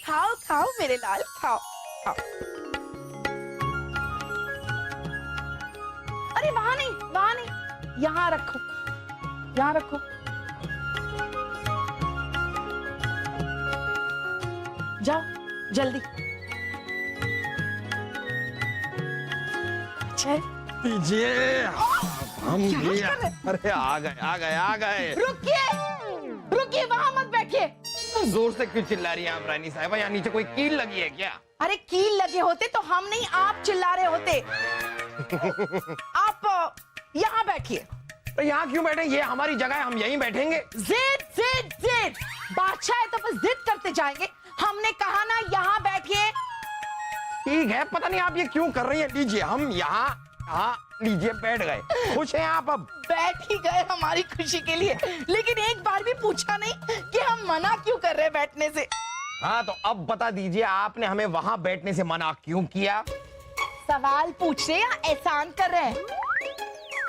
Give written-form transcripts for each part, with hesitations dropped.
खाओ खाओ मेरे लाल, खाओ खाओ। अरे वहां नहीं, यहाँ रखो, यहाँ रखो। जाओ जल्दी। दीजिए हम भी। अरे आ गए। रुकिए, वहां मत बैठिए। जोर से क्यों चिल्ला रही है आप रानी साहबा? यहाँ नीचे कोई कील लगी है क्या? अरे कील लगे होते तो हम नहीं, आप चिल्ला रहे होते। आप यहाँ बैठिए। तो यहाँ क्यों बैठे? ये हमारी जगह है, हम यहीं बैठेंगे। जिद बादशाह है तो बस जिद करते जाएंगे। हमने कहा ना यहाँ बैठिए। ठीक है, पता नहीं आप ये क्यों कर रही है। लीजिए, हम यहाँ लीजिए, बैठ गए। खुश हैं आप? अब बैठ ही गए हमारी खुशी के लिए, लेकिन एक बार भी पूछा नहीं कि हम मना क्यों कर रहे हैं बैठने से। हाँ, तो अब बता दीजिए, आपने हमें वहां बैठने से मना क्यों किया? सवाल पूछ रहे या एहसान कर रहे हैं?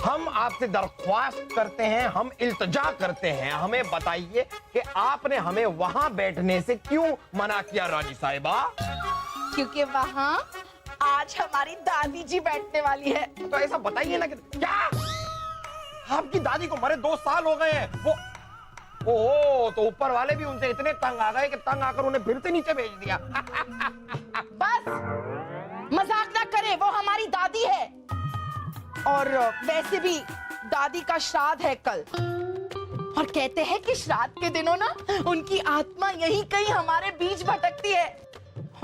हम आपसे दरख्वास्त करते हैं, हम इल्तिजा करते हैं, हमें बताइए कि आपने हमें वहां बैठने से क्यों मना किया रानी साहिबा? क्योंकि वहां आज हमारी दादी जी बैठने वाली है। तो ऐसा बताइए ना कि क्या आपकी दादी को मरे 2 साल हो गए हैं। वो ओह, तो ऊपर वाले भी उनसे इतने तंग आ गए कि तंग आकर उन्हें फिर से नीचे भेज दिया। बस मजाक ना करे, वो हमारी दादी है। और वैसे भी दादी का श्राद्ध है कल, और कहते हैं कि श्राद्ध के दिनों ना उनकी आत्मा यहीं कहीं हमारे बीच भटकती है।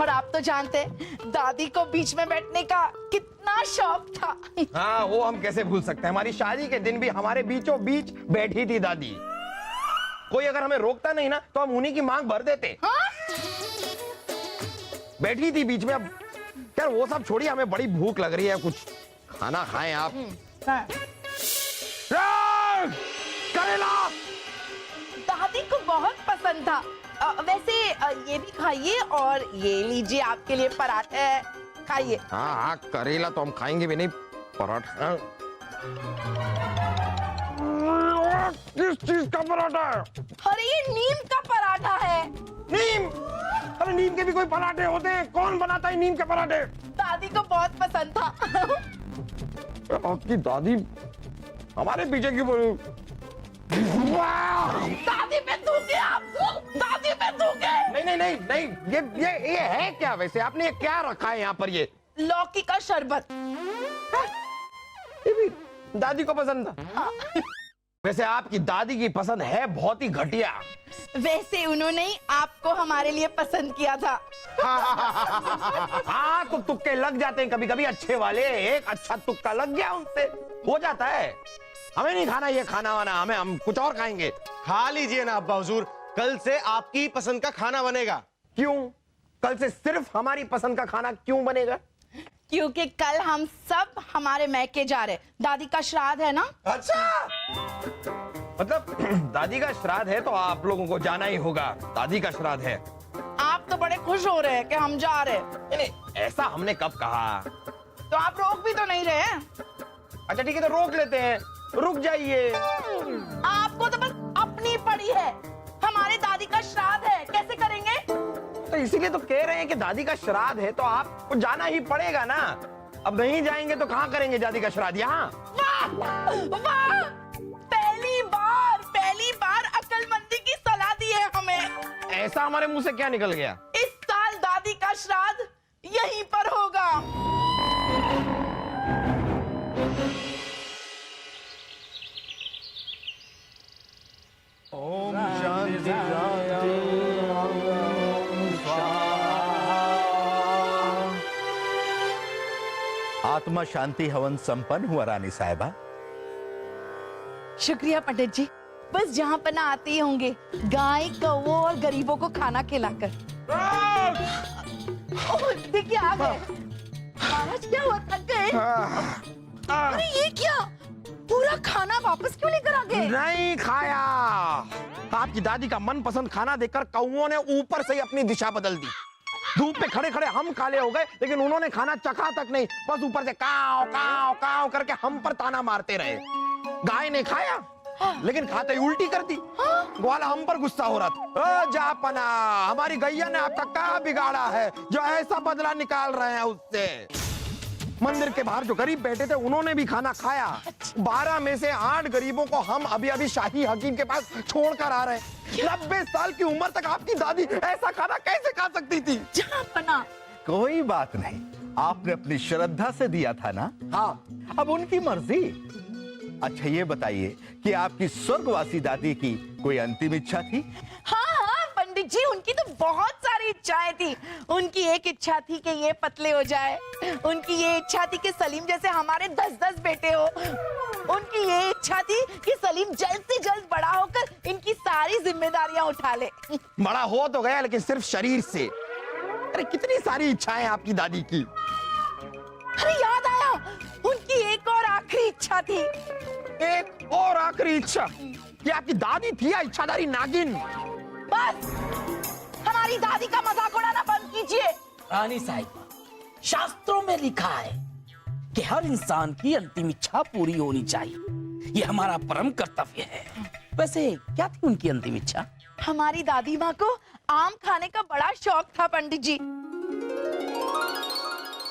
और आप तो जानते हैं दादी को बीच में बैठने का कितना शौक था। हाँ, वो हम कैसे भूल सकते हैं। हमारी शादी के दिन भी हमारे बीचों बीच बैठी थी दादी। कोई अगर हमें रोकता नहीं ना तो हम उन्हीं की मांग भर देते। हाँ? बैठी थी बीच में। अब यार वो सब छोड़िए, हमें बड़ी भूख लग रही है, कुछ खाना खाएं आप। हाँ। करेला दादी को बहुत पसंद था। वैसे ये भी खाइए, और ये लीजिए आपके लिए पराठे, खाइए। हाँ, करेला तो हम खाएंगे भी नहीं, पराठा। किस चीज का पराठा है? अरे ये नीम का पराठा है। नीम? अरे नीम के भी कोई पराठे होते हैं? कौन बनाता है नीम के पराठे? दादी को बहुत पसंद था। आपकी दादी हमारे पीछे क्यों पड़ी? दादी पे थूके आप, दादी पे थूके। नहीं, ये है क्या? वैसे आपने ये क्या रखा है यहाँ पर? ये लौकी का शरबत। ये भी दादी को पसंद था? हाँ। वैसे आपकी दादी की पसंद है बहुत ही घटिया। वैसे उन्होंने ही आपको हमारे लिए पसंद किया था। हाँ, तो तुक्के लग जाते हैं कभी कभी अच्छे वाले। एक अच्छा तुक्का लग गया उनसे, हो जाता है। हमें नहीं खाना ये खाना वाना, हम कुछ और खाएंगे। खा लीजिए ना अब्बा हुजूर, कल से आपकी पसंद का खाना बनेगा। क्यों? कल से सिर्फ हमारी पसंद का खाना क्यों बनेगा? क्योंकि कल हम सब हमारे मैके जा रहे। दादी का श्राद्ध है ना। अच्छा, मतलब दादी का श्राद्ध है तो आप लोगों को जाना ही होगा। दादी का श्राद्ध है। आप तो बड़े खुश हो रहे हैं कि हम जा रहे हैं। नहीं, ऐसा हमने कब कहा? तो आप रोक भी तो नहीं रहे हैं। अच्छा ठीक है, तो रोक लेते हैं। रुक जाइए। आपको तो बस अपनी पड़ी है। हमारे दादी का श्राद्ध है, कैसे करेंगे? तो इसीलिए तो कह रहे हैं कि दादी का श्राद्ध है तो आपको जाना ही पड़ेगा ना। अब नहीं जाएंगे तो कहाँ करेंगे दादी का श्राद्ध? यहाँ। वाह! पहली बार अक्लमंदी की सलाह दी है हमें। ऐसा हमारे मुंह से क्या निकल गया? इस साल दादी का श्राद्ध यहीं पर होगा। ओम शांति शांति। आत्मा शांति हवन संपन्न हुआ रानी साहिबा। शुक्रिया पंडित जी, बस जहाँ पना आते ही होंगे गाय कौवों और गरीबों को खाना खिलाकर। देखिए आ गए। महाराज क्या हुआ, थक गए? अरे ये क्या, पूरा खाना वापस क्यों लेकर आ गए? नहीं खाया। आपकी दादी का मनपसंद खाना देखकर कौओं ने ऊपर से ही अपनी दिशा बदल दी। धूप पे खड़े खड़े हम काले हो गए, लेकिन उन्होंने खाना चखा तक नहीं, बस ऊपर से काव काव काव करके हम पर ताना मारते रहे। गाय ने खाया लेकिन खाते ही उल्टी कर दी। ग्वाला हम पर गुस्सा हो रहा था। जापना, हमारी गैया ने आपका क्या बिगाड़ा है जो ऐसा बदला निकाल रहे हैं उससे। मंदिर के बाहर जो गरीब बैठे थे उन्होंने भी खाना खाया। 12 में से 8 गरीबों को हम अभी अभी शाही हकीम के पास छोड़ कर आ रहे हैं। 90 साल की उम्र तक आपकी दादी ऐसा खाना कैसे खा सकती थी? जहाँपना, कोई बात नहीं, आपने अपनी श्रद्धा से दिया था ना। हाँ, अब उनकी मर्जी। अच्छा ये बताइए कि आपकी स्वर्गवासी दादी की कोई अंतिम इच्छा थी? हाँ पंडित जी, उनकी तो बहुत सारी इच्छाएं थी। उनकी एक इच्छा थी कि ये पतले हो जाए, उनकी ये इच्छा थी कि सलीम जैसे हमारे 10-10 बेटे हो, उनकी ये इच्छा थी कि सलीम जल्द से जल्द बड़ा होकर इनकी सारी जिम्मेदारियां उठा ले। बड़ा हो तो गया लेकिन सिर्फ शरीर से। अरे कितनी सारी इच्छाएं आपकी दादी की। अरे याद आया, उनकी एक और आखिरी इच्छा थी। एक और आखिरी इच्छा? ये आपकी दादी थी या इच्छाधारी नागिन? बस हमारी दादी का मजाक उड़ाना बंद कीजिए। रानी साहिबा, शास्त्रों में लिखा है कि हर इंसान की अंतिम इच्छा पूरी होनी चाहिए। ये हमारा परम कर्तव्य है। वैसे क्या थी उनकी अंतिम इच्छा? हमारी दादी माँ को आम खाने का बड़ा शौक था पंडित जी,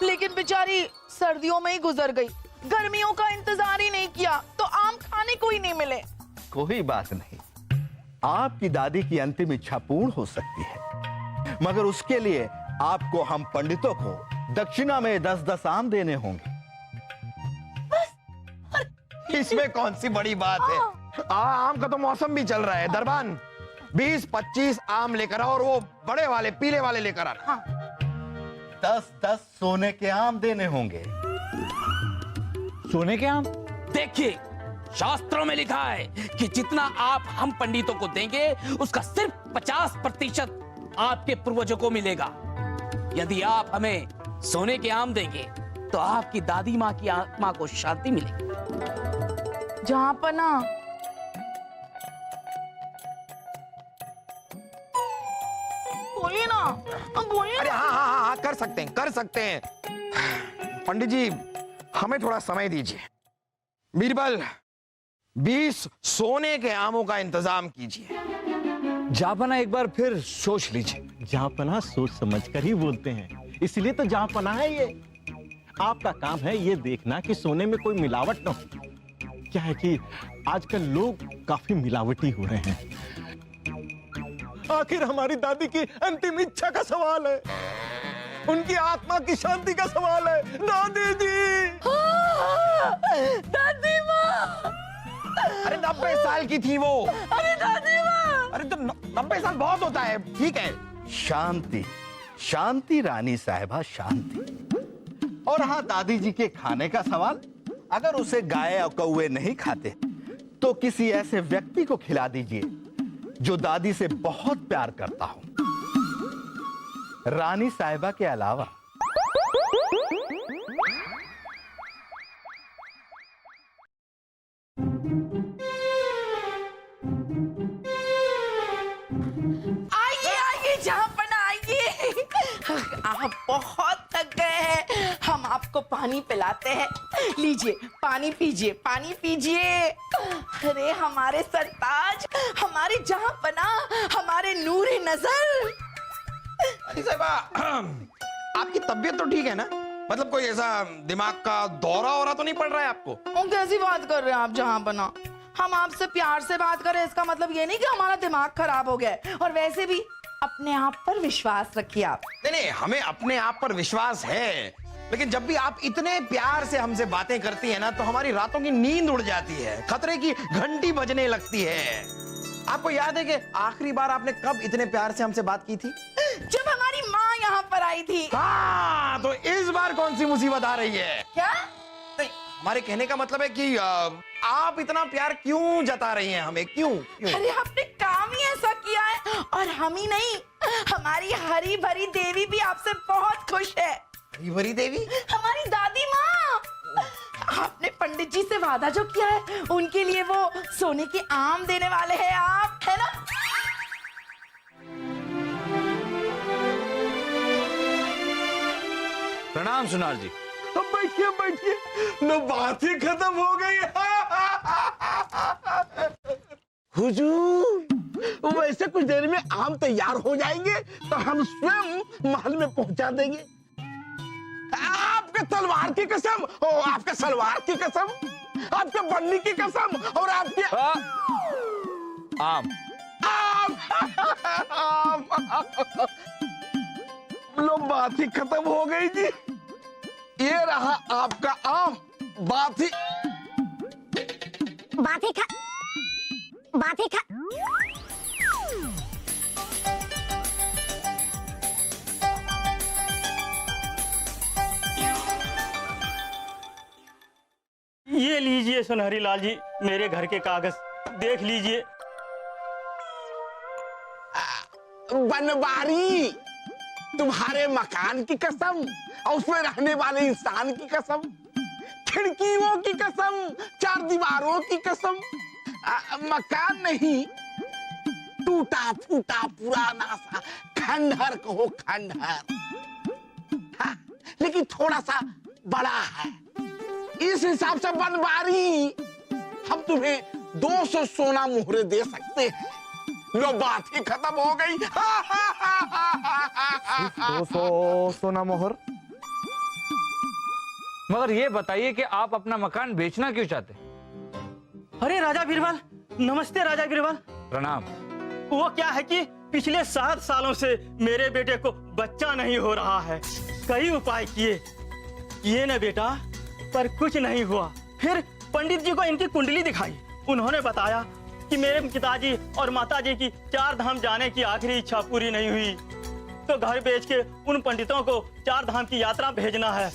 लेकिन बेचारी सर्दियों में ही गुजर गई। गर्मियों का इंतजार ही नहीं किया तो आम खाने को ही नहीं मिले। कोई बात नहीं, आपकी दादी की अंतिम इच्छा पूर्ण हो सकती है, मगर उसके लिए आपको हम पंडितों को दक्षिणा में 10-10 आम देने होंगे। इसमें कौन सी बड़ी बात है? आम का तो मौसम भी चल रहा है। दरबान 20-25 आम लेकर आओ और वो बड़े वाले पीले वाले लेकर आना। 10-10 सोने के आम देने होंगे। सोने के आम? देखिए, शास्त्रों में लिखा है कि जितना आप हम पंडितों को देंगे उसका सिर्फ 50% आपके पूर्वजों को मिलेगा। यदि आप हमें सोने के आम देंगे तो आपकी दादी माँ की आत्मा को शांति मिलेगी। जहाँपना, बोलिए ना, अब बोलिए अरे ना। हाँ, कर सकते हैं, कर सकते हैं। पंडित जी हमें थोड़ा समय दीजिए। बीरबल 20 सोने के आमों का इंतजाम कीजिए। जहाँपना एक बार फिर सोच लीजिए। जहाँपना सोच समझ कर ही बोलते हैं, इसलिए तो जहाँपना है ये। आपका काम है ये देखना कि सोने में कोई मिलावट ना हो। क्या है कि आजकल लोग काफी मिलावटी हो रहे हैं। आखिर हमारी दादी की अंतिम इच्छा का सवाल है, उनकी आत्मा की शांति का सवाल है। दादी जी, दादी माँ, अरे 90 साल की थी वो। अरे दादी माँ। अरे तो 90 साल बहुत होता है। ठीक है, शांति, शांति रानी साहिबा, शांति। और हाँ, दादी जी के खाने का सवाल, अगर उसे गाय और कौवे नहीं खाते तो किसी ऐसे व्यक्ति को खिला दीजिए जो दादी से बहुत प्यार करता हो, रानी साहिबा के अलावा। आइए आइए जहाँपना, आइए। आप बहुत थक गए हैं, हम आपको पानी पिलाते हैं। लीजिए पानी पीजिए, पानी पीजिए। अरे हमारे सरताज, हमारे जहाँपना, हमारे नूरे नजर। रानी साहिबा आपकी तबीयत तो ठीक है ना? मतलब कोई ऐसा दिमाग का दौरा हो रहा तो नहीं पड़ रहा है आपको? कैसी बात कर रहे हैं आप जहाँपना? हम आपसे प्यार से बात कर रहे हैं, इसका मतलब ये नहीं कि हमारा दिमाग खराब हो गया है। और वैसे भी अपने आप पर विश्वास रखिए आप। नहीं, हमें अपने आप पर विश्वास है, लेकिन जब भी आप इतने प्यार से हमसे बातें करती है ना तो हमारी रातों की नींद उड़ जाती है, खतरे की घंटी बजने लगती है। आपको याद है कि आखिरी बार आपने कब इतने प्यार से हमसे बात की थी? जब हमारी माँ यहाँ पर आई थी। हाँ, तो इस बार कौन सी मुसीबत आ रही है? क्या? नहीं, हमारे कहने का मतलब है कि आप इतना प्यार क्यों जता रही हैं हमें? क्यों? अरे आपने काम ही ऐसा किया है, और हम ही नहीं, हमारी हरी भरी देवी भी आपसे बहुत खुश है। हरी भरी देवी? हमारी दादी माँ। आपने पंडित जी से वादा जो किया है, उनके लिए वो सोने के आम देने वाले हैं आप, है ना? प्रणाम सुनार जी। अब बैठिए बैठिए, लो बात ही खत्म हो गई। हुजूर, वैसे कुछ देर में आम तैयार हो जाएंगे तो हम स्वयं महल में पहुंचा देंगे। आपके तलवार की कसम, आपके सलवार की कसम, आपके बन्नी की कसम, और आपके आम लो, बात ही खत्म हो गई जी। ये रहा आपका आम। बात ही खा। ये लीजिए सुनहरी लाल जी, मेरे घर के कागज देख लीजिए। बनवारी, तुम्हारे मकान की कसम और उसमें रहने वाले इंसान की कसम, खिड़कियों की कसम, चार दीवारों की कसम, मकान नहीं, टूटा फूटा पुराना सा खंडहर कहो, खंडहर। हाँ, लेकिन थोड़ा सा बड़ा है। इस हिसाब से बनवारी, हम तुम्हें 200 सोना मोहरे दे सकते हैं। लो, बात ही खत्म हो गई। 200 सोना मोहर। मगर ये बताइए कि आप अपना मकान बेचना क्यों चाहते? अरे राजा बीरबल, नमस्ते राजा बीरबल। प्रणाम। वो क्या है कि पिछले 7 सालों से मेरे बेटे को बच्चा नहीं हो रहा है। कई उपाय किए न बेटा, पर कुछ नहीं हुआ। फिर पंडित जी को इनकी कुंडली दिखाई। उन्होंने बताया कि मेरे पिताजी और माताजी की 4 धाम जाने की आखिरी इच्छा पूरी नहीं हुई, तो घर बेच के उन पंडितों को 4 धाम की यात्रा भेजना है।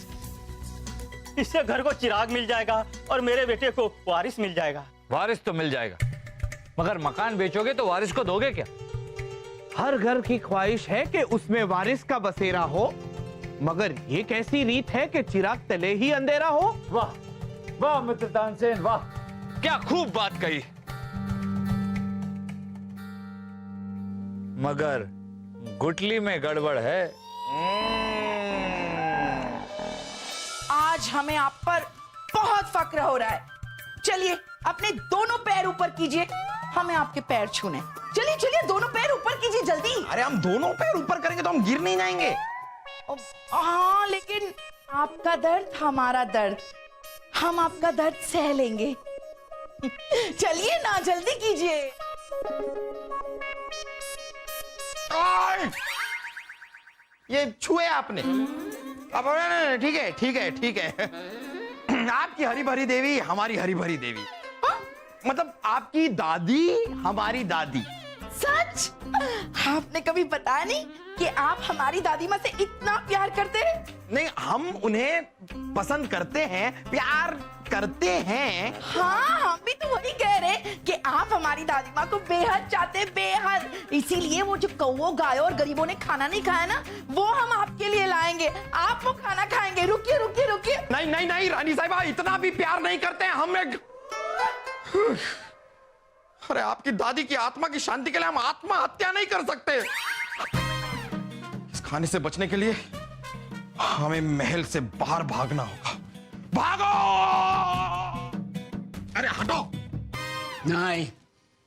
इससे घर को चिराग मिल जाएगा और मेरे बेटे को वारिस मिल जाएगा। वारिस तो मिल जाएगा, मगर मकान बेचोगे तो वारिस को दोगे क्या? हर घर की ख्वाहिश है कि उसमें वारिस का बसेरा हो, मगर ये कैसी रीत है कि चिराग तले ही अंधेरा हो। वाह वाह मित्र तानसेन, वाह, क्या खूब बात कही। मगर गुटली में गड़बड़ है। आज हमें आप पर बहुत फक्र हो रहा है। चलिए अपने दोनों पैर ऊपर कीजिए, हमें आपके पैर छूने। चलिए चलिए, दोनों पैर ऊपर कीजिए जल्दी। अरे हम दोनों पैर ऊपर करेंगे तो हम गिर नहीं जाएंगे। हाँ, लेकिन आपका दर्द हमारा दर्द, हम आपका दर्द सह लेंगे। चलिए ना, जल्दी कीजिए। ये छुए आपने। अब ठीक है ठीक है ठीक है। आपकी हरी भरी देवी हमारी हरी भरी देवी। हाँ? मतलब आपकी दादी हमारी दादी। सच? आपने कभी बताया नहीं कि आप हमारी दादी माँ से इतना प्यार करते हैं? नहीं, हम उन्हें पसंद करते हैं, प्यार करते हैं। हाँ, हम भी तो वही कह रहे कि आप हमारी दादी माँ को बेहद चाहते, बेहद। इसीलिए वो जो कौओं, गायों और गरीबों ने खाना नहीं खाया ना, वो हम आपके लिए लाएंगे। आप वो खाना खाएंगे। रुकिए रुकिए रुकिए। नहीं नहीं नहीं रानी साहिबा, इतना भी प्यार नहीं करते हैं हम। अरे आपकी दादी की आत्मा की शांति के लिए हम आत्महत्या नहीं कर सकते। इस खाने से बचने के लिए हमें महल से बाहर भागना होगा। भागो! अरे हटो! नहीं,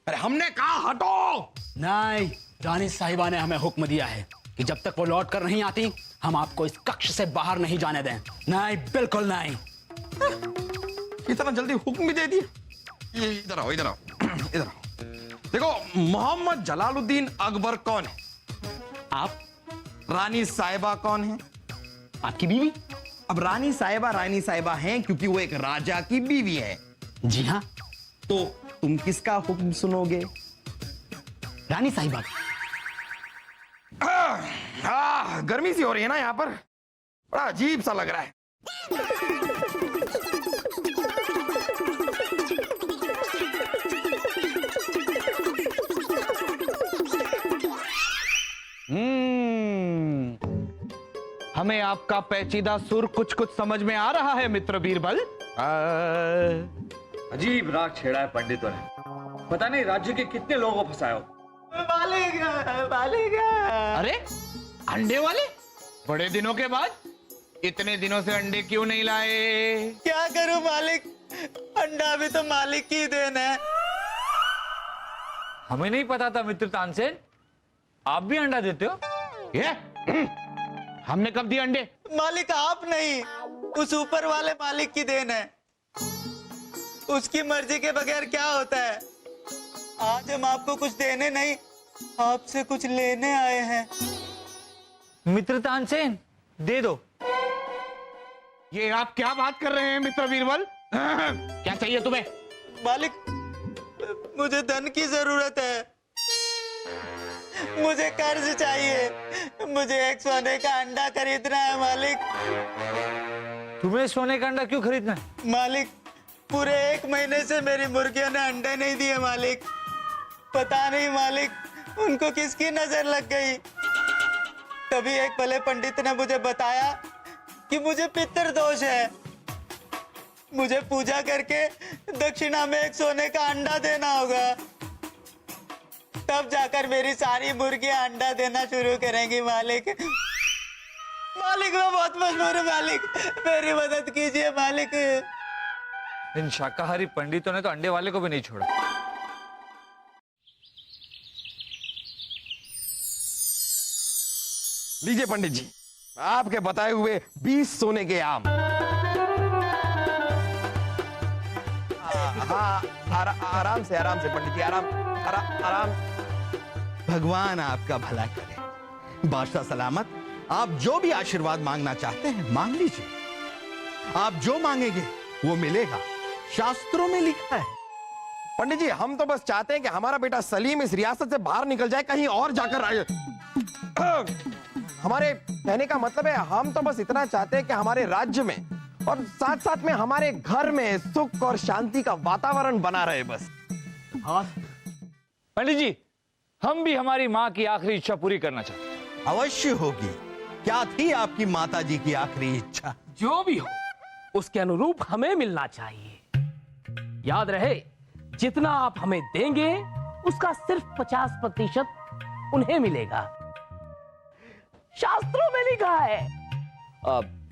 अरे हमने कहा हटो! नहीं, रानी साहिबा ने हमें हुक्म दिया है कि जब तक वो लौट कर नहीं आती, हम आपको इस कक्ष से बाहर नहीं जाने दें। नहीं, बिल्कुल नहीं। इतना जल्दी हुक्म भी दे दिया। ये इधर आओ, इधर आओ, इधर आओ। देखो, मोहम्मद जलालुद्दीन अकबर कौन है? आप? रानी साहिबा कौन है? आपकी बीवी? अब रानी साहिबा हैं क्योंकि वो एक राजा की बीवी है। जी हाँ। तो तुम किसका हुक्म सुनोगे? रानी साहिबा। गर्मी सी हो रही है ना यहाँ पर, बड़ा अजीब सा लग रहा है। हमें आपका पेचीदा सुर कुछ कुछ समझ में आ रहा है मित्र बीरबल। अजीब राग छेड़ा है पंडितों ने। पता नहीं राज्य के कितने लोगों को फंसाया हो। अरे अंडे वाले, बड़े दिनों के बाद? इतने दिनों से अंडे क्यों नहीं लाए? क्या करूं मालिक, अंडा भी तो मालिक की देन है। हमें नहीं पता था मित्र तानसेन, आप भी अंडा देते हो? ये हमने कब दिए अंडे? मालिक आप नहीं, उस ऊपर वाले मालिक की देन है। उसकी मर्जी के बगैर क्या होता है। आज हम आपको कुछ देने नहीं, आपसे कुछ लेने आए हैं। मित्र तानसेन, दे दो। ये आप क्या बात कर रहे हैं मित्र बीरबल? क्या चाहिए तुम्हें? मालिक, मुझे धन की जरूरत है। मुझे कर्ज चाहिए। मुझे एक सोने का अंडा खरीदना है मालिक। तुम्हें सोने का अंडा क्यों खरीदना है? मालिक, पूरे 1 महीने से मेरी मुर्गियों ने अंडे नहीं दिए मालिक। पता नहीं मालिक, उनको किसकी नजर लग गई। तभी एक भले पंडित ने मुझे बताया कि मुझे पितृ दोष है। मुझे पूजा करके दक्षिणा में एक सोने का अंडा देना होगा, तब जाकर मेरी सारी मुर्गियां अंडा देना शुरू करेंगी मालिक। मालिक, मैं बहुत मजबूर हूँ मालिक, मेरी मदद कीजिए मालिक। इन शाकाहारी पंडितों ने तो अंडे वाले को भी नहीं छोड़ा। लीजिए पंडित जी, आपके बताए हुए 20 सोने के आम। हाँ, आराम से पंडित जी, आराम। भगवान आपका भला करे। बादशाह सलामत, आप जो भी आशीर्वाद मांगना चाहते हैं मांग लीजिए। आप जो मांगेंगे वो मिलेगा, शास्त्रों में लिखा है। पंडित जी, हम तो बस चाहते हैं कि हमारा बेटा सलीम इस रियासत से बाहर निकल जाए, कहीं और जाकर आए। हमारे कहने का मतलब है, हम तो बस इतना चाहते हैं कि हमारे राज्य में और साथ साथ में हमारे घर में सुख और शांति का वातावरण बना रहे बस। हाँ पंडित जी, हम भी हमारी माँ की आखिरी इच्छा पूरी करना चाहते हैं। अवश्य होगी। क्या थी आपकी माता जी की आखिरी इच्छा? जो भी हो उसके अनुरूप हमें मिलना चाहिए। याद रहे, जितना आप हमें देंगे उसका सिर्फ 50% उन्हें मिलेगा। शास्त्रों में लिखा है।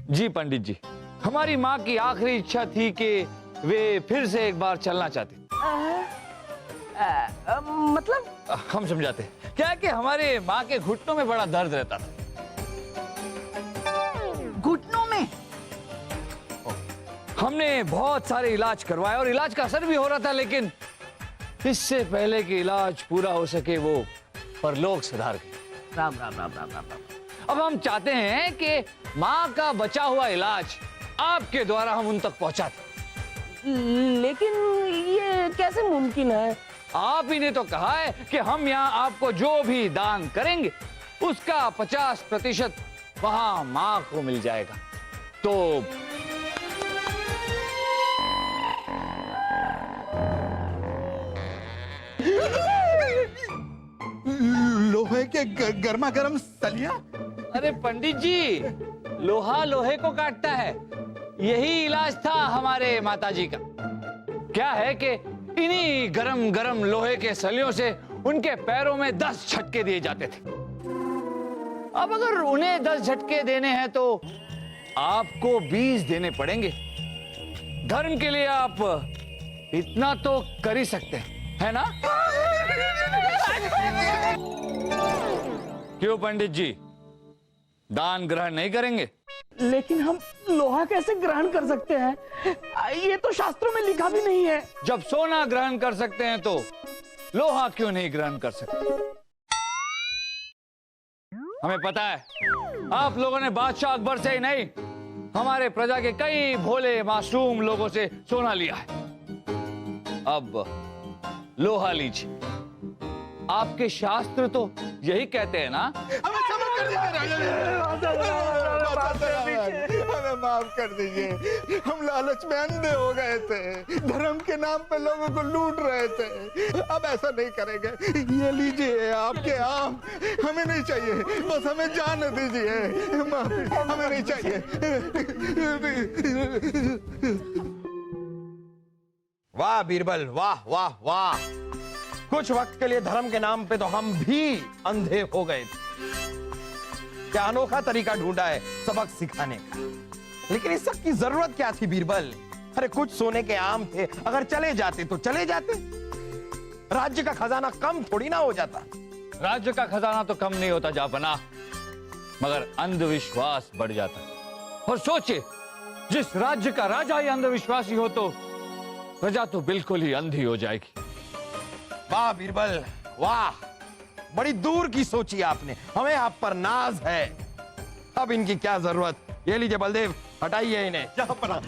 जी पंडित जी, हमारी माँ की आखिरी इच्छा थी कि वे फिर से एक बार चलना चाहते। मतलब? हम समझाते हैं। क्या है कि हमारे माँ के घुटनों में बड़ा दर्द रहता था। घुटनों में? हमने बहुत सारे इलाज करवाए और इलाज का असर भी हो रहा था, लेकिन इससे पहले कि इलाज पूरा हो सके वो परलोक सिधार गई। राम राम राम राम राम राम। अब हम चाहते हैं कि माँ का बचा हुआ इलाज आपके द्वारा हम उन तक पहुंचा दें। लेकिन ये कैसे मुमकिन है? आप ही ने तो कहा है कि हम यहाँ आपको जो भी दान करेंगे उसका 50% वहां माँ को मिल जाएगा। तो लोहे के गर्मा गर्म सलिया? अरे पंडित जी, लोहा लोहे को काटता है, यही इलाज था हमारे माताजी का। क्या है कि इन्हीं गरम गरम लोहे के सलियों से उनके पैरों में 10 झटके दिए जाते थे। अब अगर उन्हें 10 झटके देने हैं तो आपको 20 देने पड़ेंगे। धर्म के लिए आप इतना तो कर ही सकते हैं, है ना? क्यों पंडित जी, दान ग्रहण नहीं करेंगे? लेकिन हम लोहा कैसे ग्रहण कर सकते हैं? ये तो शास्त्रों में लिखा भी नहीं है। जब सोना ग्रहण कर सकते हैं तो लोहा क्यों नहीं ग्रहण कर सकते? हमें पता है, आप लोगों ने बादशाह अकबर से ही नहीं, हमारे प्रजा के कई भोले मासूम लोगों से सोना लिया है। अब लोहा लीजिए। आपके शास्त्र तो यही कहते हैं ना? हमें माफ कर दीजिए, हम लालच में अंधे हो गए थे, धर्म के नाम पे लोगों को लूट रहे थे। अब ऐसा नहीं करेंगे। ये लीजिए आपके आम, हमें नहीं चाहिए, बस हमें जाने दीजिए। हमें नहीं चाहिए। वाह बीरबल, वाह वाह वाह। कुछ वक्त के लिए धर्म के नाम पे तो हम भी अंधे हो गए थे। क्या अनोखा तरीका ढूंढा है सबक सिखाने का। लेकिन इस सब की जरूरत क्या थी बीरबल? अरे कुछ सोने के आम थे, अगर चले जाते तो चले जाते, राज्य का खजाना कम थोड़ी ना हो जाता। राज्य का खजाना तो कम नहीं होता जापना, मगर अंधविश्वास बढ़ जाता। और सोचिए, जिस राज्य का राजा ही अंधविश्वासी हो तो प्रजा तो बिल्कुल ही अंधी हो जाएगी। वाह बीरबल वाह, बड़ी दूर की सोची आपने, हमें आप पर नाज है। अब इनकी क्या जरूरत, ये लीजिए बलदेव, हटाइए इन्हें। जहाँ पना